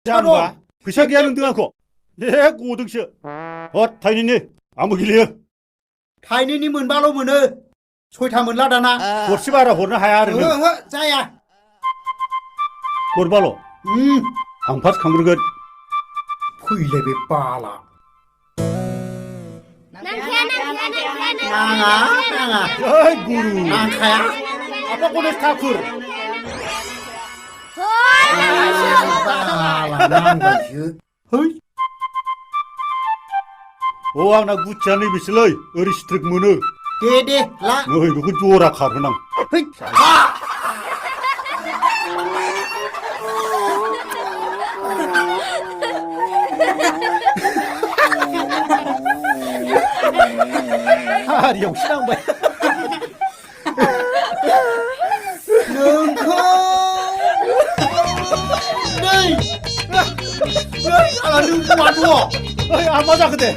जानबा फैसा गैया नोंदों आंखौ ए गदोंसो थाइनैनि आंबो गेलेयो थाइनैनि मोनबाल' मोनो सयथा मोनला दाना गरसे बारा हरनो हाया आरो नों ओहो जाया गरबाल' आं फार्स्ट खांग्रोगोन फैलाय बे बाला नाङा नाङा ओइ गुरु नांखाया apa गणेश ठाकुर बाला नांबायसो है आंना गुथिया नैबेसोलै ओरै स्ट्रिक मोनो दे ला नै बेखौ जरा खारहोनां है हारियावसो नांबाय नोंखौ नै आला नों बहा दङ ओइ आं मा जाखो दे